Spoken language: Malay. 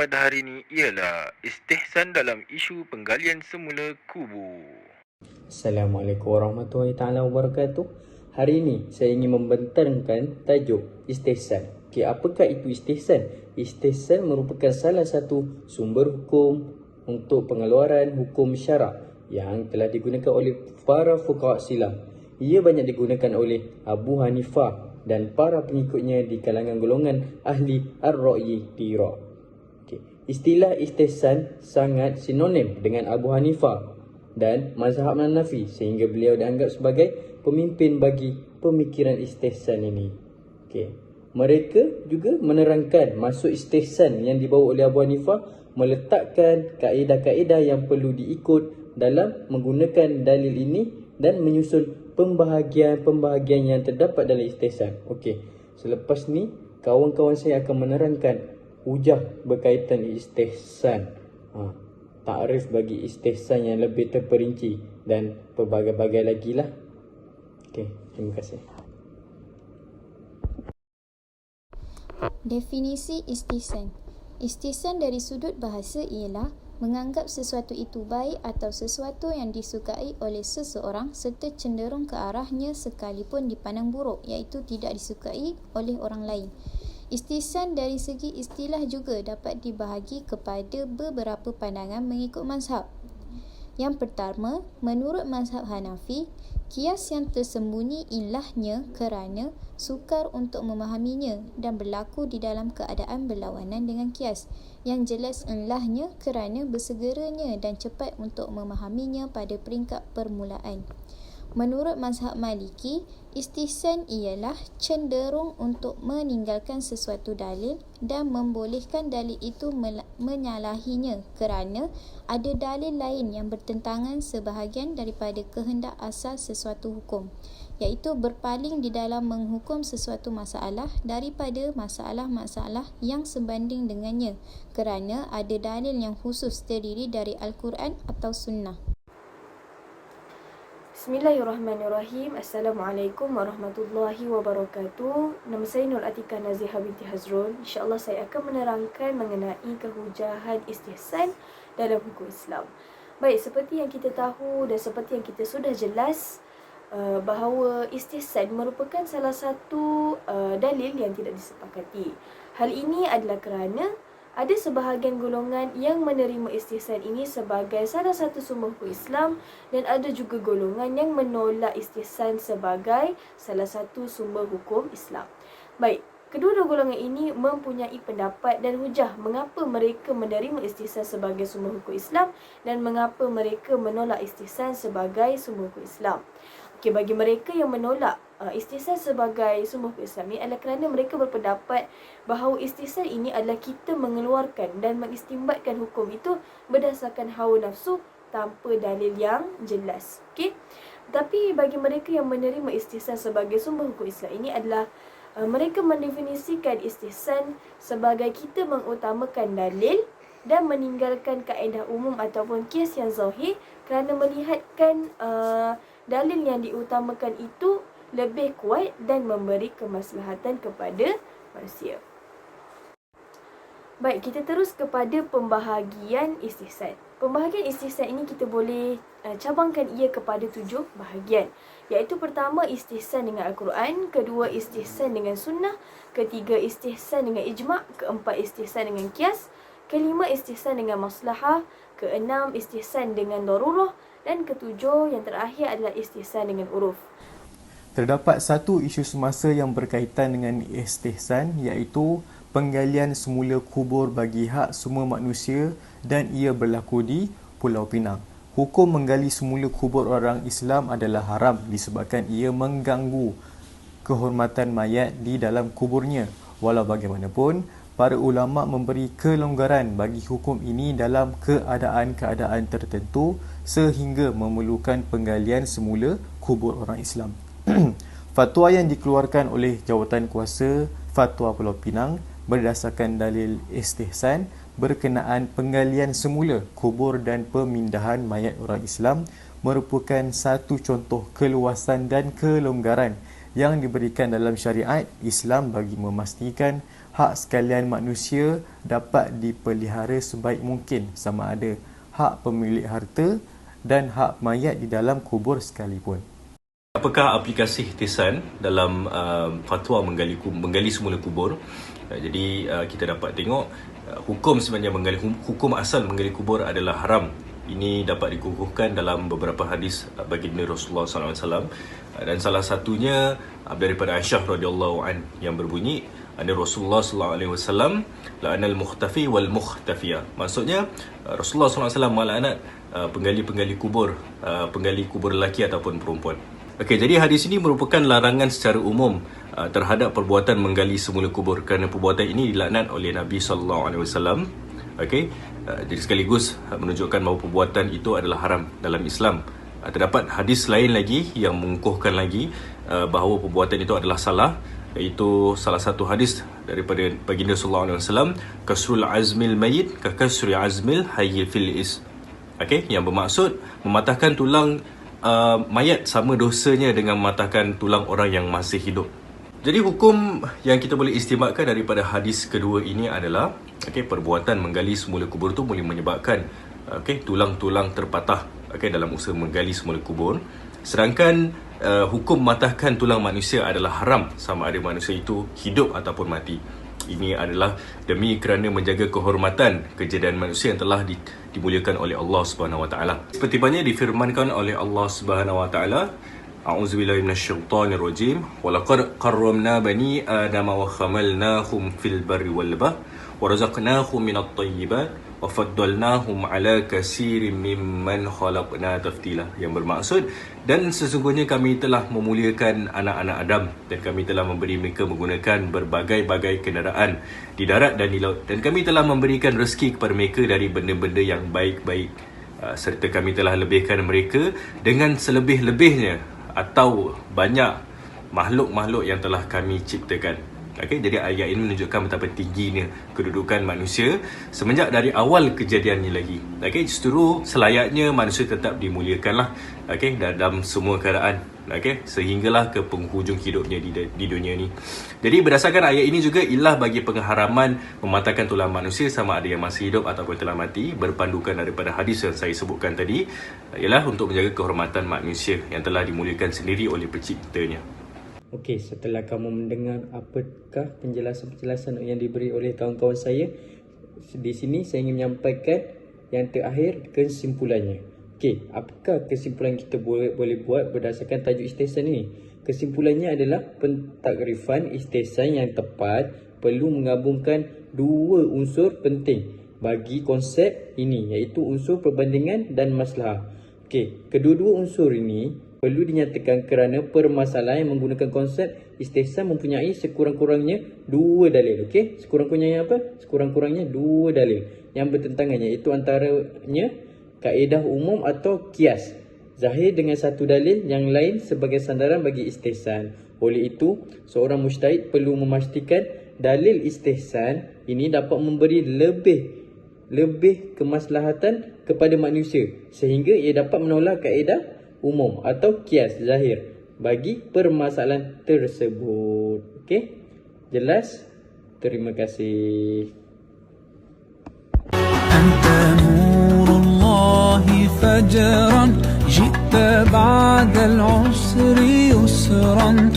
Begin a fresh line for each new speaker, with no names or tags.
pada hari ini ialah istihsan dalam isu penggalian semula kubur.
Assalamualaikum warahmatullahi taala wabarakatuh. Hari ini saya ingin membentangkan tajuk istihsan. Okey, apakah itu istihsan? Istihsan merupakan salah satu sumber hukum untuk pengeluaran hukum syarak yang telah digunakan oleh para fuqaha Islam. Ia banyak digunakan oleh Abu Hanifah dan para pengikutnya di kalangan golongan ahli ar-ra'yi di Iraq. Istilah istihsan sangat sinonim dengan Abu Hanifah dan mazhab Hanafi sehingga beliau dianggap sebagai pemimpin bagi pemikiran istihsan ini. Mereka juga menerangkan maksud istihsan yang dibawa oleh Abu Hanifah meletakkan kaedah-kaedah yang perlu diikut dalam menggunakan dalil ini dan menyusun pembahagian-pembahagian yang terdapat dalam istihsan. Selepas ni kawan-kawan saya akan menerangkan hujah berkaitan istihsan. Takrif bagi istihsan yang lebih terperinci dan pelbagai-bagai lagi lah. Terima kasih.
Definisi istihsan. Istihsan dari sudut bahasa ialah menganggap sesuatu itu baik atau sesuatu yang disukai oleh seseorang serta cenderung ke arahnya sekalipun dipandang buruk, iaitu tidak disukai oleh orang lain. Istihsan dari segi istilah juga dapat dibahagi kepada beberapa pandangan mengikut mazhab. Yang pertama, menurut mazhab Hanafi, kias yang tersembunyi ilahnya kerana sukar untuk memahaminya dan berlaku di dalam keadaan berlawanan dengan kias. Yang jelas ilahnya kerana bersegeranya dan cepat untuk memahaminya pada peringkat permulaan. Menurut mazhab Maliki, istihsan ialah cenderung untuk meninggalkan sesuatu dalil dan membolehkan dalil itu menyalahinya kerana ada dalil lain yang bertentangan sebahagian daripada kehendak asal sesuatu hukum, iaitu berpaling di dalam menghukum sesuatu masalah daripada masalah-masalah yang sebanding dengannya kerana ada dalil yang khusus terdiri dari Al-Quran atau Sunnah.
Bismillahirrahmanirrahim. Assalamualaikum warahmatullahi wabarakatuh. Nama saya Nur Atika Nazihah binti Hazrul. InsyaAllah saya akan menerangkan mengenai kehujahan istihsan dalam hukum Islam. Baik, seperti yang kita tahu dan seperti yang kita sudah jelas, bahawa istihsan merupakan salah satu dalil yang tidak disepakati. Hal ini adalah kerana ada sebahagian golongan yang menerima istihsan ini sebagai salah satu sumber hukum Islam dan ada juga golongan yang menolak istihsan sebagai salah satu sumber hukum Islam. Baik, kedua-dua golongan ini mempunyai pendapat dan hujah mengapa mereka menerima istihsan sebagai sumber hukum Islam dan mengapa mereka menolak istihsan sebagai sumber hukum Islam. Bagi mereka yang menolak istihsan sebagai sumber hukum Islam ini adalah kerana mereka berpendapat bahawa istihsan ini adalah kita mengeluarkan dan mengistimbatkan hukum itu berdasarkan hawa nafsu tanpa dalil yang jelas. Tapi bagi mereka yang menerima istihsan sebagai sumber hukum Islam ini adalah mereka mendefinisikan istihsan sebagai kita mengutamakan dalil dan meninggalkan kaedah umum ataupun kias yang zahir kerana melihatkan dalil yang diutamakan itu lebih kuat dan memberi kemaslahatan kepada manusia. Baik, kita terus kepada pembahagian istihsan. Pembahagian istihsan ini kita boleh cabangkan ia kepada 7 bahagian, iaitu pertama istihsan dengan Al-Quran, kedua istihsan dengan sunnah, ketiga istihsan dengan ijma', keempat istihsan dengan kias, kelima istihsan dengan maslahah, keenam istihsan dengan darurah, dan ketujuh yang terakhir adalah istihsan dengan uruf.
Terdapat satu isu semasa yang berkaitan dengan istihsan, iaitu penggalian semula kubur bagi hak semua manusia dan ia berlaku di Pulau Pinang. Hukum menggali semula kubur orang Islam adalah haram disebabkan ia mengganggu kehormatan mayat di dalam kuburnya. Walau bagaimanapun, para ulama memberi kelonggaran bagi hukum ini dalam keadaan-keadaan tertentu sehingga memerlukan penggalian semula kubur orang Islam. Fatwa yang dikeluarkan oleh Jawatankuasa Fatwa Pulau Pinang berdasarkan dalil istihsan berkenaan penggalian semula kubur dan pemindahan mayat orang Islam merupakan satu contoh keluasan dan kelonggaran yang diberikan dalam syariat Islam bagi memastikan hak sekalian manusia dapat dipelihara sebaik mungkin, sama ada hak pemilik harta dan hak mayat di dalam kubur sekalipun.
Apakah aplikasi ihtisan dalam fatwa menggali semula kubur? Jadi kita dapat tengok hukum sebenarnya hukum asal menggali kubur adalah haram. Ini dapat dikukuhkan dalam beberapa hadis baginda Rasulullah SAW, dan salah satunya daripada Aisyah radhiyallahu an yang berbunyi, ada Rasulullah SAW la'anal mukhtafi wal mukhtafiya. Maksudnya Rasulullah SAW melaknat penggali kubur lelaki ataupun perempuan. Okey, jadi hadis ini merupakan larangan secara umum terhadap perbuatan menggali semula kubur, kerana perbuatan ini dilaknat oleh Nabi SAW. Okey, jadi sekaligus menunjukkan bahawa perbuatan itu adalah haram dalam Islam. Terdapat hadis lain lagi yang mengukuhkan lagi bahawa perbuatan itu adalah salah, iaitu salah satu hadis daripada baginda sallallahu alaihi wasallam, kasrul azmil mayyit ka kasri azmil hayy fil is. Okey, yang bermaksud mematahkan tulang mayat sama dosanya dengan mematahkan tulang orang yang masih hidup. Jadi hukum yang kita boleh istimakkan daripada hadis kedua ini adalah perbuatan menggali semula kubur itu boleh menyebabkan tulang-tulang terpatah dalam usaha menggali semula kubur. Sedangkan hukum mematahkan tulang manusia adalah haram, sama ada manusia itu hidup ataupun mati. Ini adalah demi kerana menjaga kehormatan kejadian manusia yang telah dimuliakan oleh Allah Subhanahu Wa Taala. Seperti banyak difirmankan oleh Allah Subhanahu Wa Taala, A'udzubillahi minasyaitonirrajim. Walaqad karramna bani Adam wa hamalnahum fil barri wal bahr wa razaqnahum minat thayyibat wa faddalnahum ala katsirin mimman khalaqna tafdila. Yang bermaksud, dan sesungguhnya kami telah memuliakan anak-anak Adam dan kami telah memberi mereka menggunakan berbagai-bagai kenderaan di darat dan di laut, dan kami telah memberikan rezeki kepada mereka dari benda-benda yang baik-baik, serta kami telah lebihkan mereka dengan selebih-lebihnya atau banyak makhluk-makhluk yang telah kami ciptakan. Jadi ayat ini menunjukkan betapa tingginya kedudukan manusia semenjak dari awal kejadian ini lagi. Justru selayaknya manusia tetap dimuliakanlah dalam semua keadaan, sehinggalah ke penghujung hidupnya di dunia ini. Jadi berdasarkan ayat ini juga ilah bagi pengharaman mematahkan tulang manusia sama ada yang masih hidup ataupun telah mati, berpandukan daripada hadis yang saya sebutkan tadi, ialah untuk menjaga kehormatan manusia yang telah dimuliakan sendiri oleh penciptanya.
Okey, setelah kamu mendengar apakah penjelasan-penjelasan yang diberi oleh kawan-kawan saya, di sini saya ingin menyampaikan yang terakhir, kesimpulannya. Okey, apakah kesimpulan kita boleh buat berdasarkan tajuk istihsan ini? Kesimpulannya adalah pentakrifan istihsan yang tepat perlu menggabungkan dua unsur penting bagi konsep ini, iaitu unsur perbandingan dan maslahah. Okey, kedua-dua unsur ini perlu dinyatakan kerana permasalahan yang menggunakan konsep istihsan mempunyai sekurang-kurangnya dua dalil. Okey, sekurang-kurangnya apa? Sekurang-kurangnya dua dalil yang bertentangan, iaitu antaranya kaedah umum atau kias zahir dengan satu dalil yang lain sebagai sandaran bagi istihsan. Oleh itu, seorang mujtahid perlu memastikan dalil istihsan ini dapat memberi lebih kemaslahatan kepada manusia sehingga ia dapat menolak kaedah umum atau kias zahir bagi permasalahan tersebut. Okey? Jelas? Terima kasih.
Anta nurullahi fajran ji'ta ba'da al-usri yusran.